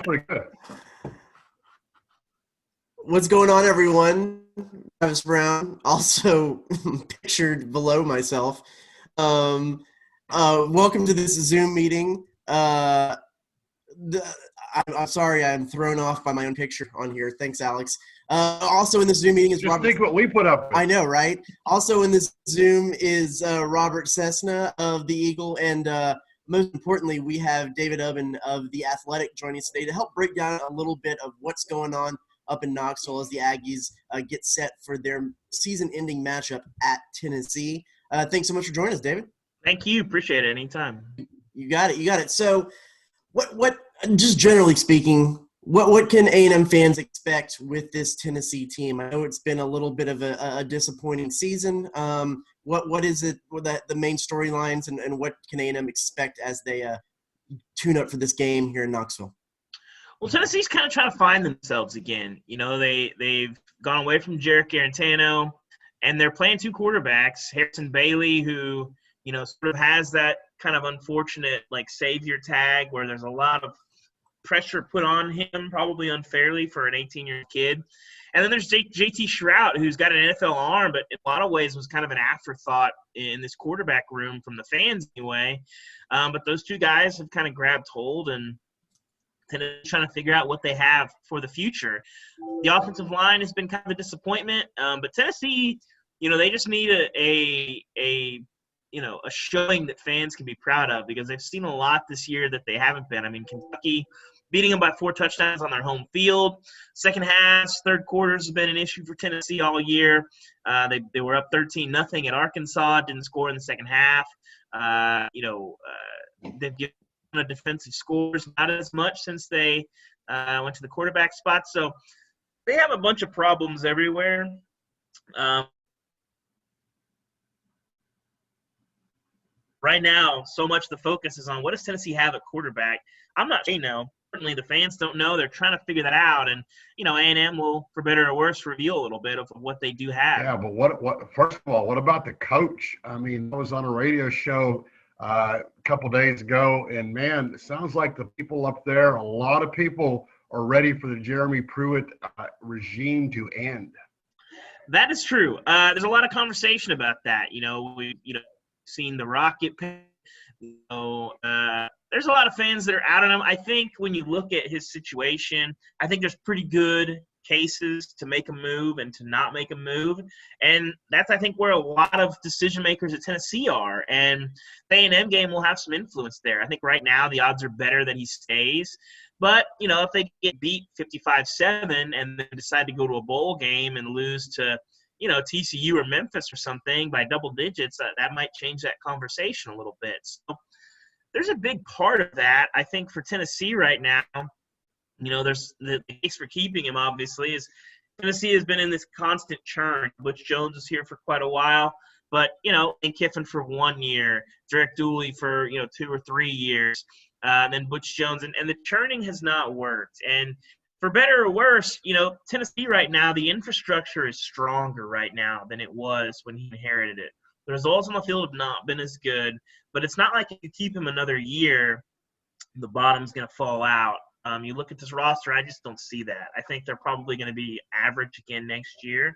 That's pretty good. What's going on, everyone? Travis Brown, also pictured below myself. Welcome to this Zoom meeting. I'm sorry I'm thrown off by my own picture on here. Thanks, Alex. Also in this Zoom meeting is Just Robert. think what we put up with. I know, right? Also in this Zoom is Robert Cessna of the Eagle, and most importantly, we have David Ubben of The Athletic joining us today to help break down a little bit of what's going on up in Knoxville as the Aggies get set for their season-ending matchup at Tennessee. Thanks so much for joining us, David. Thank you. Appreciate it. Anytime. You got it. So what just generally speaking, what can A&M fans expect with this Tennessee team? I know it's been a little bit of a disappointing season. What is it, the main storylines, and what can A&M expect as they tune up for this game here in Knoxville? Well, Tennessee's kind of trying to find themselves again. You know, they've gone away from Jarek Garantano, and they're playing two quarterbacks, Harrison Bailey, who, you know, sort of has that kind of unfortunate, like, savior tag where there's a lot of pressure put on him, probably unfairly for an 18-year kid. And then there's JT Shrout, who's got an NFL arm, but in a lot of ways was kind of an afterthought in this quarterback room from the fans anyway. But those two guys have kind of grabbed hold and trying to figure out what they have for the future. The offensive line has been kind of a disappointment, but Tennessee, you know, they just need a showing that fans can be proud of, because they've seen a lot this year that they haven't been. I mean, Kentucky beating them by 4 touchdowns on their home field. Second halves, third quarters have been an issue for Tennessee all year. They were up 13-0 at Arkansas, didn't score in the second half. They've given a defensive scores, not as much since they went to the quarterback spot. So they have a bunch of problems everywhere. Right now, so much the focus is on what does Tennessee have at quarterback. I'm not saying no. Certainly the fans don't know. They're trying to figure that out. And, you know, A&M will, for better or worse, reveal a little bit of what they do have. Yeah, but first of all, what about the coach? I mean, I was on a radio show a couple days ago, and, man, it sounds like the people up there, a lot of people are ready for the Jeremy Pruitt regime to end. That is true. There's a lot of conversation about that. We've seen the Rocket pick. There's a lot of fans that are out on him. I think when you look at his situation, I think there's pretty good cases to make a move and to not make a move. And that's, I think, where a lot of decision makers at Tennessee are. And the A&M game will have some influence there. I think right now the odds are better that he stays. But, if they get beat 55-7 and then decide to go to a bowl game and lose to, TCU or Memphis or something by double digits, that might change that conversation a little bit. So there's a big part of that, I think, for Tennessee right now. There's the case for keeping him, obviously, is Tennessee has been in this constant churn. Butch Jones is here for quite a while, but, and Kiffin for 1 year, Derek Dooley for, 2 or 3 years, then Butch Jones. And the churning has not worked. And for better or worse, Tennessee right now, the infrastructure is stronger right now than it was when he inherited it. The results on the field have not been as good, but it's not like if you keep him another year, the bottom's going to fall out. You look at this roster, I just don't see that. I think they're probably going to be average again next year.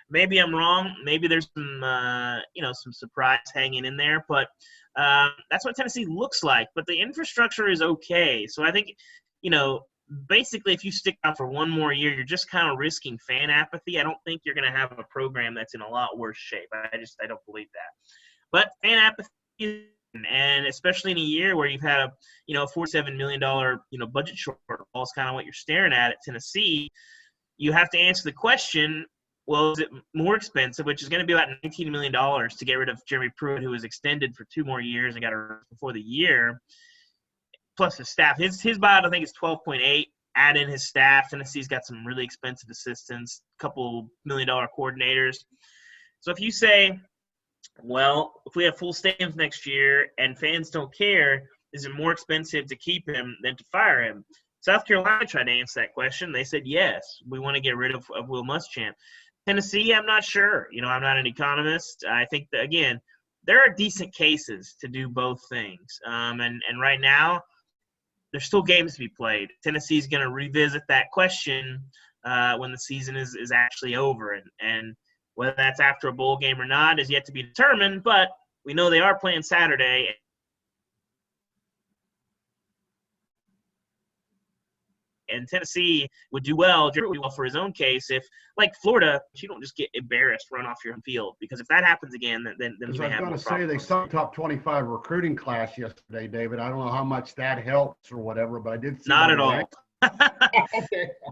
Maybe I'm wrong. Maybe there's some, some surprise hanging in there, but that's what Tennessee looks like. But the infrastructure is okay. So I think, basically, if you stick out for one more year, you're just kind of risking fan apathy. I don't think you're going to have a program that's in a lot worse shape. I don't believe that. But fan apathy, and especially in a year where you've had a $47 million budget shortfall is kind of what you're staring at Tennessee. You have to answer the question: well, is it more expensive, which is going to be about $19 million to get rid of Jeremy Pruitt, who was extended for 2 more years and got a before the year? Plus the staff. His buyout, I think, is 12.8. Add in his staff. Tennessee's got some really expensive assistants, a couple $1 million coordinators. So if you say, well, if we have full stadiums next year and fans don't care, is it more expensive to keep him than to fire him? South Carolina tried to answer that question. They said, yes, we want to get rid of Will Muschamp. Tennessee, I'm not sure. I'm not an economist. I think that, again, there are decent cases to do both things. And right now, there's still games to be played. Tennessee's going to revisit that question when the season is actually over. And whether that's after a bowl game or not is yet to be determined, but we know they are playing Saturday. And Tennessee would do well, Jared would do well for his own case if, like Florida, you don't just get embarrassed, run off your home field. Because if that happens again, then we may have more problems. I was going to say, they saw top 25 recruiting class yesterday, David. I don't know how much that helps or whatever, but I did see. Not at all.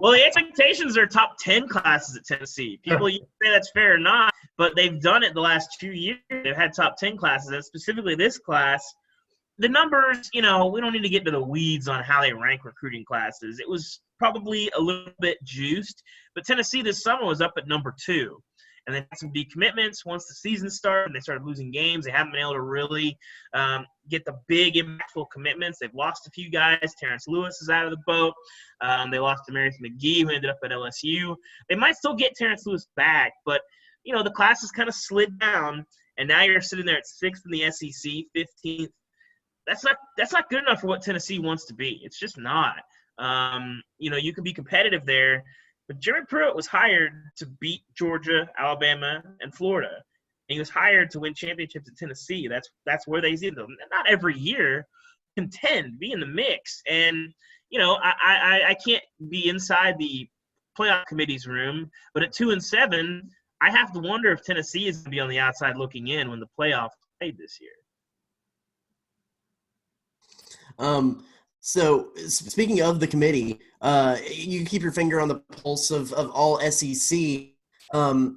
Well, the expectations are top 10 classes at Tennessee. People you say that's fair or not, but they've done it the last 2 years. They've had top 10 classes, and specifically this class. The numbers, we don't need to get to the weeds on how they rank recruiting classes. It was probably a little bit juiced, but Tennessee this summer was up at number 2. And they had some decommitments once the season started, and they started losing games. They haven't been able to really get the big, impactful commitments. They've lost a few guys. Terrence Lewis is out of the boat. They lost to Marius McGee, who ended up at LSU. They might still get Terrence Lewis back, but, the class has kind of slid down, and now you're sitting there at 6th in the SEC, 15th. That's not good enough for what Tennessee wants to be. It's just not. You can be competitive there, but Jerry Pruitt was hired to beat Georgia, Alabama, and Florida. And he was hired to win championships at Tennessee. That's where they see them. Not every year, contend, be in the mix. And I can't be inside the playoff committee's room, but at 2-7, I have to wonder if Tennessee is going to be on the outside looking in when the playoffs played this year. So speaking of the committee, you keep your finger on the pulse of all SEC. A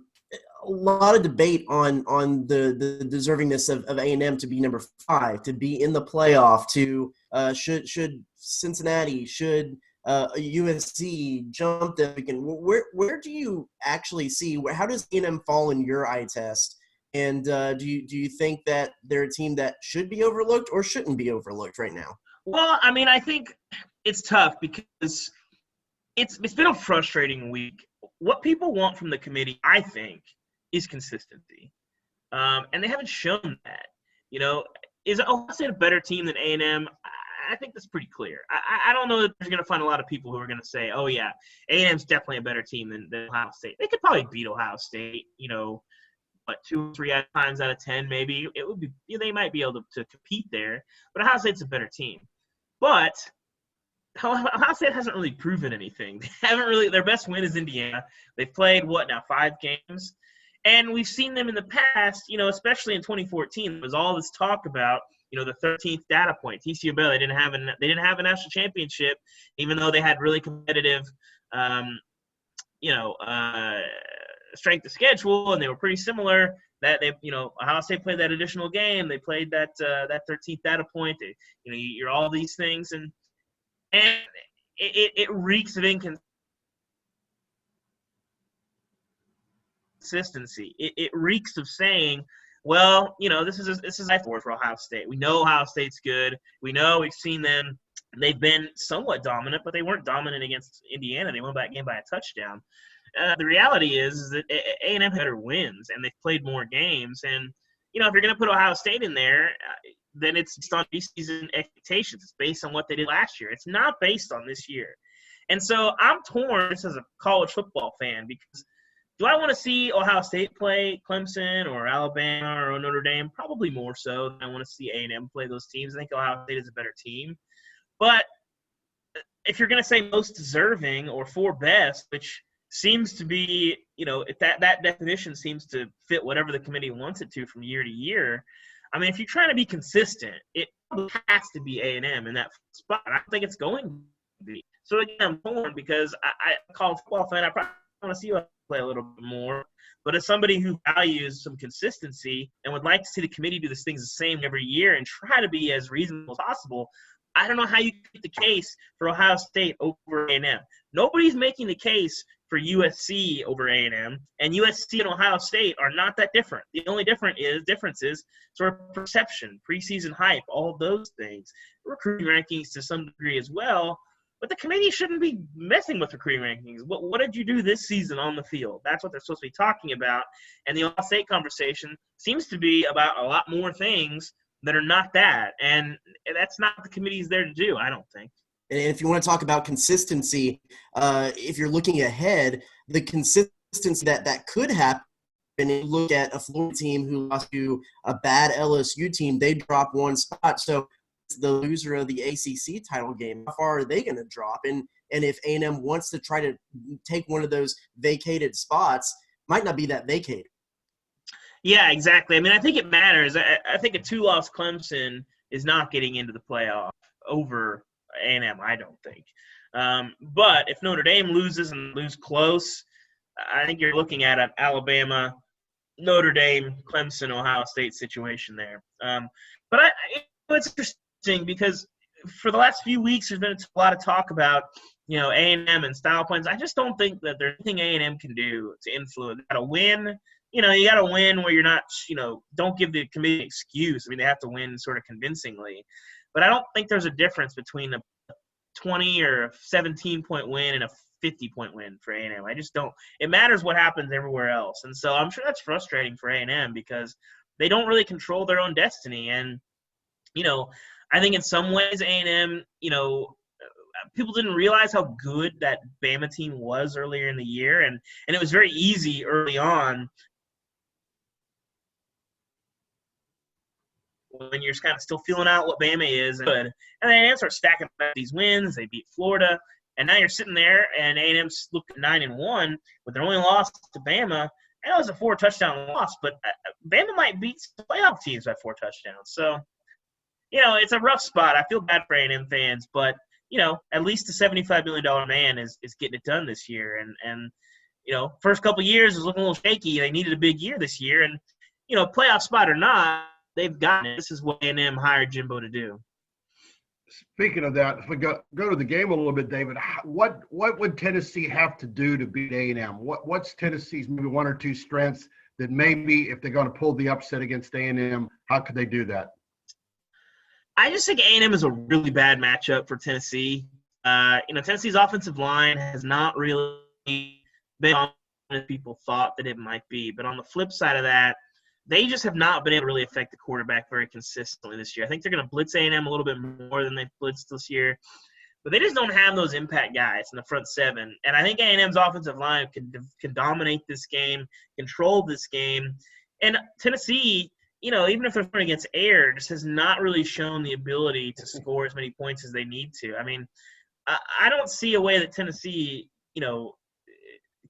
lot of debate on the deservingness of A&M to be number 5, to be in the playoff, to should Cincinnati, should USC jump them again. Where do you actually see, how does A&M fall in your eye test? And do you think that they're a team that should be overlooked or shouldn't be overlooked right now? Well, I think it's tough because it's been a frustrating week. What people want from the committee, I think, is consistency. And they haven't shown that. Is Ohio State a better team than A&M? I think that's pretty clear. I don't know that there's going to find a lot of people who are going to say, oh, yeah, A&M's definitely a better team than Ohio State. They could probably beat Ohio State, 2 or 3 times out of 10 maybe. It would be, they might be able to compete there. But Ohio State's a better team. But Ohio State hasn't really proven anything. They haven't really – their best win is Indiana. They've played, 5 games? And we've seen them in the past, especially in 2014. There was all this talk about, the 13th data point. TCU Bell, they didn't have a national championship, even though they had really competitive, strength of schedule, and they were pretty similar. That they, Ohio State played that additional game. They played that 13th data point. You're all these things, and it reeks of inconsistency. It reeks of saying, well, this is for Ohio State. We know Ohio State's good. We know we've seen them. They've been somewhat dominant, but they weren't dominant against Indiana. They won that game by a touchdown. The reality is that A&M had better wins, and they've played more games. And, if you're going to put Ohio State in there, then it's based on season expectations. It's based on what they did last year. It's not based on this year. And so I'm torn just as a college football fan because do I want to see Ohio State play Clemson or Alabama or Notre Dame? Probably more so than I want to see A&M play those teams. I think Ohio State is a better team. But if you're going to say most deserving or 4 best, which seems to be, if that definition seems to fit whatever the committee wants it to from year to year. I mean, if you're trying to be consistent, it has to be A&M in that spot. I don't think it's going to be. So again, I'm torn because I call football fan. I probably want to see you play a little bit more. But as somebody who values some consistency and would like to see the committee do these things the same every year and try to be as reasonable as possible, I don't know how you get the case for Ohio State over A&M. Nobody's making the case for USC over A&M, and USC and Ohio State are not that different. The only difference is sort of perception, preseason hype, all of those things. Recruiting rankings to some degree as well, but the committee shouldn't be messing with recruiting rankings. What did you do this season on the field? That's what they're supposed to be talking about, and the Ohio State conversation seems to be about a lot more things that are not that, and that's not what the committee's there to do, I don't think. And if you want to talk about consistency, if you're looking ahead, the consistency that could happen, and you look at a Florida team who lost to a bad LSU team, they drop one spot. So it's the loser of the ACC title game. How far are they going to drop? And if A&M wants to try to take one of those vacated spots, might not be that vacated. Yeah, exactly. I mean, I think it matters. I think a 2-loss Clemson is not getting into the playoff over A&M, I don't think. But if Notre Dame loses and lose close, I think you're looking at an Alabama, Notre Dame, Clemson, Ohio State situation there. But it's interesting because for the last few weeks there's been a lot of talk about, A&M and style plans. I just don't think that there's anything A&M can do to influence. You got to win. You got to win where you're not, don't give the committee an excuse. I mean, they have to win sort of convincingly. But I don't think there's a difference between a 20 or a 17-point win and a 50-point win for A&M. I just don't – it matters what happens everywhere else. And so I'm sure that's frustrating for A&M because they don't really control their own destiny. And, I think in some ways A&M, people didn't realize how good that Bama team was earlier in the year. And it was very easy early on when you're kind of still feeling out what Bama is. And then A&M starts stacking up these wins. They beat Florida. And now you're sitting there, and A&M's looking 9-1 with their only loss to Bama. And it was a 4-touchdown loss, but Bama might beat playoff teams by 4 touchdowns. So, it's a rough spot. I feel bad for A&M fans, but, at least the $75 million man is getting it done this year. And first couple of years was looking a little shaky. They needed a big year this year. And, playoff spot or not, they've gotten it. This is what A&M hired Jimbo to do. Speaking of that, if we go to the game a little bit, David, what would Tennessee have to do to beat A&M? What's Tennessee's maybe 1 or 2 strengths that maybe if they're going to pull the upset against A&M, how could they do that? I just think A&M is a really bad matchup for Tennessee. Tennessee's offensive line has not really been on as people thought that it might be. But on the flip side of that, they just have not been able to really affect the quarterback very consistently this year. I think they're going to blitz A&M a little bit more than they've blitzed this year. But they just don't have those impact guys in the front 7. And I think A&M's offensive line can dominate this game, control this game. And Tennessee, even if they're throwing against air, just has not really shown the ability to score as many points as they need to. I mean, I don't see a way that Tennessee,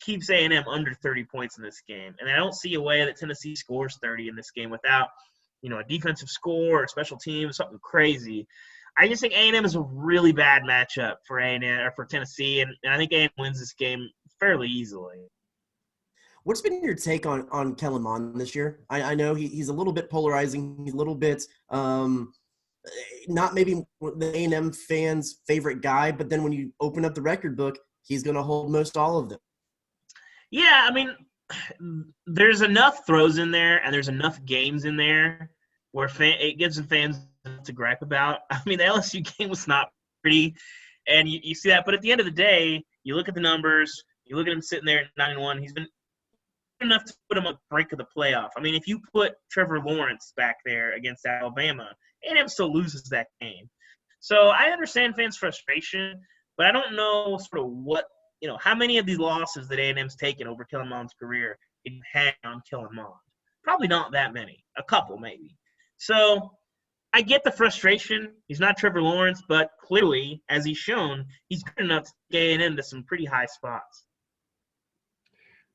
keeps A&M under 30 points in this game. And I don't see a way that Tennessee scores 30 in this game without, a defensive score or special teams, something crazy. I just think A&M is a really bad matchup for A&M or for Tennessee, and I think A&M wins this game fairly easily. What's been your take on Kellen Mond this year? I know he's a little bit polarizing. He's a little bit not maybe the A&M fans' favorite guy, but then when you open up the record book, he's going to hold most all of them. Yeah, I mean, there's enough throws in there and there's enough games in there where it gives the fans to gripe about. I mean, the LSU game was not pretty, and you see that. But at the end of the day, you look at the numbers, you look at him sitting there at 9-1. He's been good enough to put him on the brink of the playoff. I mean, if you put Trevor Lawrence back there against Alabama, A&M still loses that game. So I understand fans' frustration, but I don't know sort of what – how many of these losses that A&M's taken over Kellen Mond's career can hang on Kellen Mond? Probably not that many. A couple, maybe. So I get the frustration. He's not Trevor Lawrence, but clearly, as he's shown, he's good enough to get into some pretty high spots.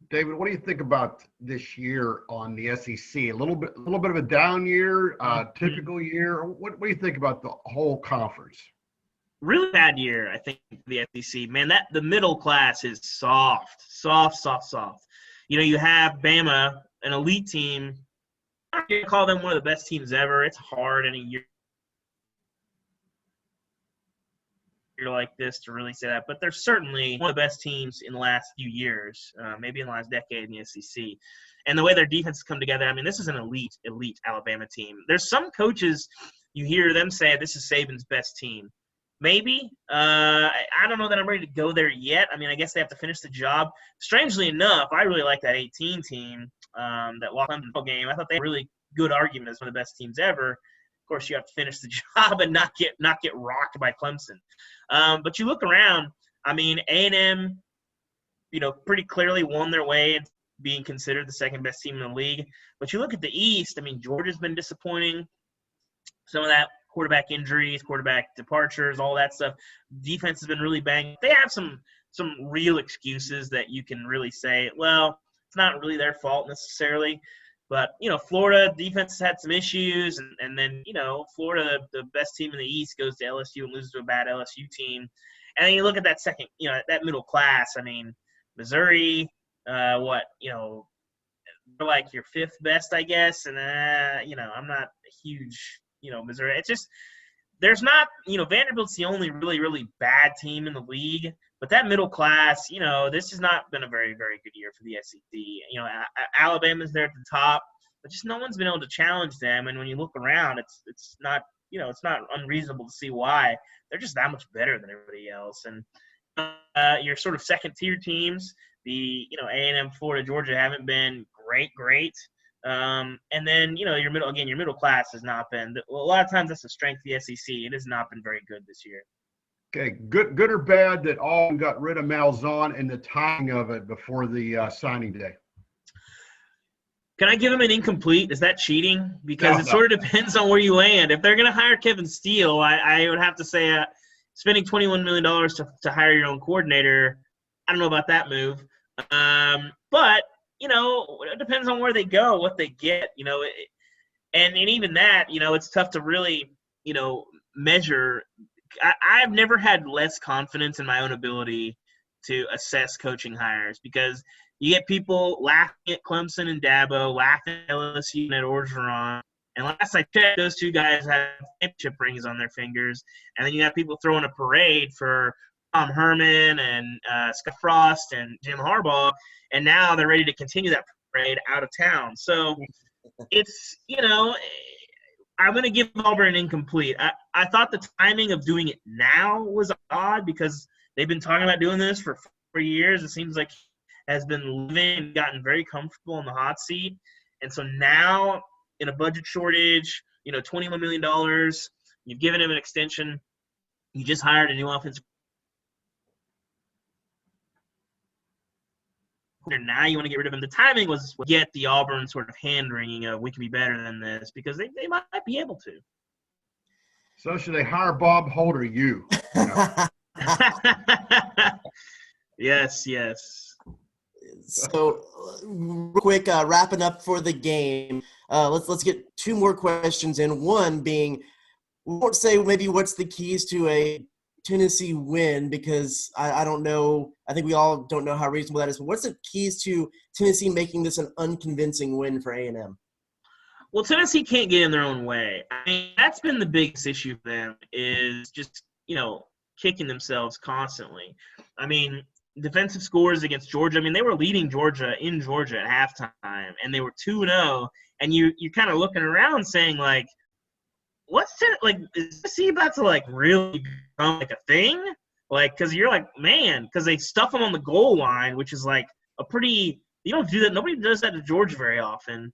David, what do you think about this year on the SEC? A little bit of a down year, typical year. What do you think about the whole conference? Really bad year, I think, for the SEC. Man, the middle class is soft. You have Bama, an elite team. I'm going to call them one of the best teams ever. It's hard in a year like this to really say that, but they're certainly one of the best teams in the last few years, maybe in the last decade in the SEC. And the way their defense has come together, I mean, this is an elite Alabama team. There's some coaches, you hear them say this is Saban's best team. Maybe. I don't know that I'm ready to go there yet. I mean, I guess they have to finish the job. Strangely enough, I really like that 18 team that walked on the game. I thought they had a really good argument as one of the best teams ever. Of course, you have to finish the job and not get rocked by Clemson. But you look around, I mean, A&M, pretty clearly won their way into being considered the second best team in the league. But you look at the East, I mean, Georgia's been disappointing. Some of that quarterback injuries, quarterback departures, all that stuff. Defense has been really banged. They have some real excuses that you can really say, well, it's not really their fault necessarily. But, Florida defense has had some issues. And then, Florida, the best team in the East, goes to LSU and loses to a bad LSU team. And then you look at that second, that middle class. I mean, Missouri, they're like your fifth best, I guess. And, I'm not a huge, Missouri. It's just there's not, Vanderbilt's the only really, really bad team in the league. But that middle class, this has not been a very, very good year for the SEC. Alabama's there at the top, but just no one's been able to challenge them. And when you look around, it's not, it's not unreasonable to see why. They're just that much better than everybody else. And your sort of second-tier teams, the, A&M, Florida, Georgia haven't been great. And then, your middle class has not been – a lot of times that's the strength of the SEC. It has not been very good this year. Okay, good or bad that Auburn got rid of Malzahn and the timing of it before the signing day? Can I give him an incomplete? Is that cheating? Because it sort of depends on where you land. If they're going to hire Kevin Steele, I would have to say spending $21 million to hire your own coordinator, I don't know about that move. But, it depends on where they go, what they get, and even that, it's tough to really, measure. I've never had less confidence in my own ability to assess coaching hires because you get people laughing at Clemson and Dabo, laughing at LSU and at Orgeron. And last I checked, those two guys had championship rings on their fingers. And then you have people throwing a parade for Tom Herman and Scott Frost and Jim Harbaugh. And now they're ready to continue that parade out of town. So it's, I'm going to give Auburn an incomplete. I thought the timing of doing it now was odd because they've been talking about doing this for 4 years. It seems like has been living and gotten very comfortable in the hot seat. And so now in a budget shortage, $21 million, you've given him an extension. You just hired a new offensive coordinator. Now you want to get rid of him. The timing was get the Auburn sort of hand-wringing of we can be better than this because they might be able to. So should they hire Bob Holt or you? Yes. So, real quick, wrapping up for the game. Let's get two more questions in. One being, we won't say maybe what's the keys to a Tennessee win because I don't know. I think we all don't know how reasonable that is. But what's the keys to Tennessee making this an unconvincing win for A&M? Well, Tennessee can't get in their own way. I mean, that's been the biggest issue for them is just, kicking themselves constantly. I mean, defensive scores against Georgia. I mean, they were leading Georgia in Georgia at halftime, and they were 2-0. And you're kind of looking around saying, like, is Tennessee about to, like, really become, like, a thing? Like, because you're like, man, because they stuff them on the goal line, which is, like, you don't do that. Nobody does that to Georgia very often.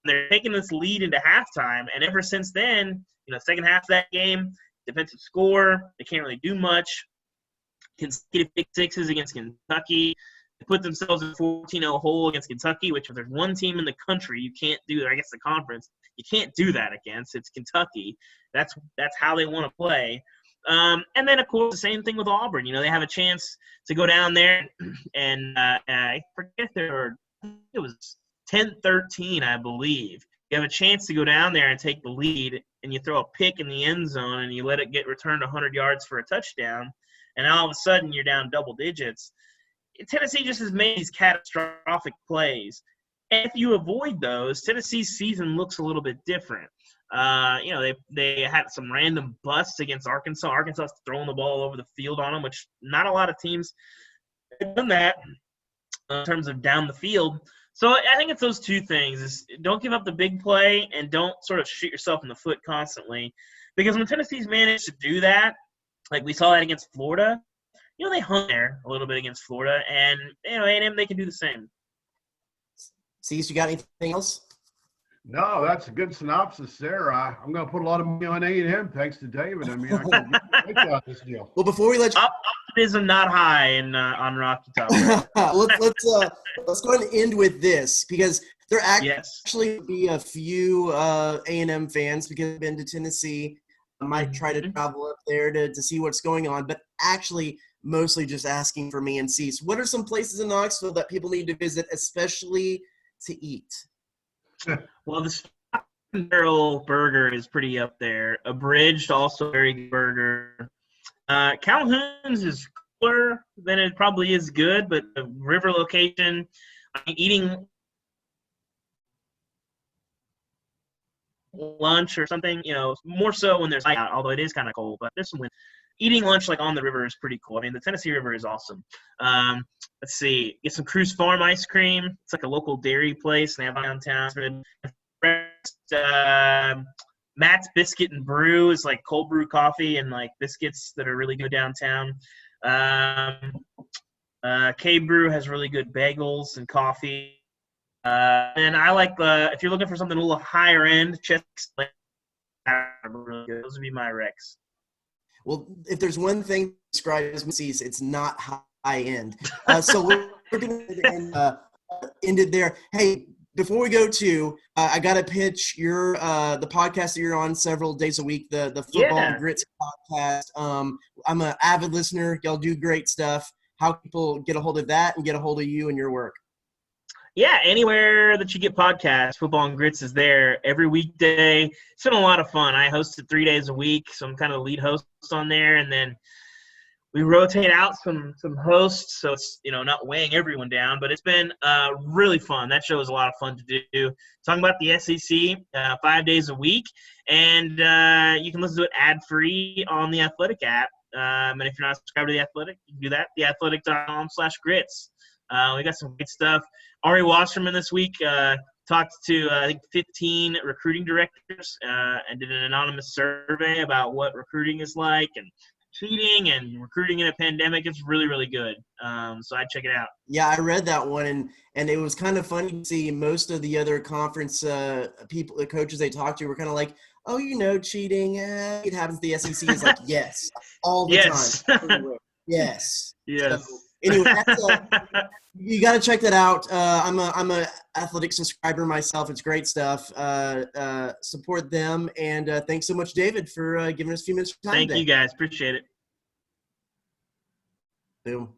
They're taking this lead into halftime, and ever since then, second half of that game, defensive score, they can't really do much. Consecutive pick sixes against Kentucky. They put themselves in a 14-0 hole against Kentucky, which if there's one team in the country you can't do, or I guess the conference, you can't do that against. It's Kentucky. That's how they want to play. And then, of course, the same thing with Auburn. They have a chance to go down there and I forget it was 10-13, I believe. You have a chance to go down there and take the lead, and you throw a pick in the end zone, and you let it get returned 100 yards for a touchdown, and all of a sudden you're down double digits. Tennessee just has made these catastrophic plays. And if you avoid those, Tennessee's season looks a little bit different. They had some random busts against Arkansas. Arkansas throwing the ball over the field on them, which not a lot of teams have done that in terms of down the field. So I think it's those two things. Is don't give up the big play and don't sort of shoot yourself in the foot constantly. Because when Tennessee's managed to do that, like we saw that against Florida, they hung there a little bit against Florida. And, A&M, they can do the same. Cease, you got anything else? No, that's a good synopsis there. I'm going to put a lot of money on A&M thanks to David. I mean, I can get this deal. Well, before we let you Optimism not high in on Rocky Top. Right? let's go ahead and end with this, because there Yes. actually be a few A&M fans, because I've been to Tennessee. I might try to travel up there to see what's going on, but actually mostly just asking for me and Cease. What are some places in Knoxville that people need to visit, especially to eat? Well, the Stock and Barrel burger is pretty up there. Abridged, also very good burger. Calhoun's is cooler than it probably is good, but the river location, eating lunch or something, more so when there's out, although it is kind of cold, but there's some wind. Eating lunch like on the river is pretty cool. I mean, the Tennessee River is awesome. Let's see, get some Cruise Farm ice cream. It's like a local dairy place. They have downtown. Matt's Biscuit and Brew is like cold brew coffee and like biscuits that are really good downtown. K Brew has really good bagels and coffee. And I like if you're looking for something a little higher end, really good. Those would be my recs. Well, if there's one thing that describes Macy's, it's not high end. So we're going to end it there. Hey, before we go to, I got to pitch your the podcast that you're on several days a week, the Football and Grits podcast. I'm an avid listener. Y'all do great stuff. How people get a hold of that and get a hold of you and your work? Yeah, anywhere that you get podcasts, Football and Grits is there every weekday. It's been a lot of fun. I host it 3 days a week, so I'm kind of the lead host on there, and then we rotate out some hosts, so it's not weighing everyone down, but it's been really fun. That show is a lot of fun to do. Talking about the SEC 5 days a week, and you can listen to it ad-free on the Athletic app. And if you're not subscribed to the Athletic, you can do that. theathletic.com/grits. We got some great stuff. Ari Wasserman this week talked to, I think, 15 recruiting directors and did an anonymous survey about what recruiting is like and cheating and recruiting in a pandemic. It's really, really good. So I'd check it out. Yeah, I read that one, and it was kind of funny to see most of the other conference people, the coaches they talked to were kind of like, oh, cheating, it happens. The SEC is like, yes, all the time. Yes. Yes. So, anyway, you got to check that out. I'm a Athletic subscriber myself. It's great stuff. Support them, and thanks so much, David, for giving us a few minutes of time. Thank you, guys. Appreciate it. Boom.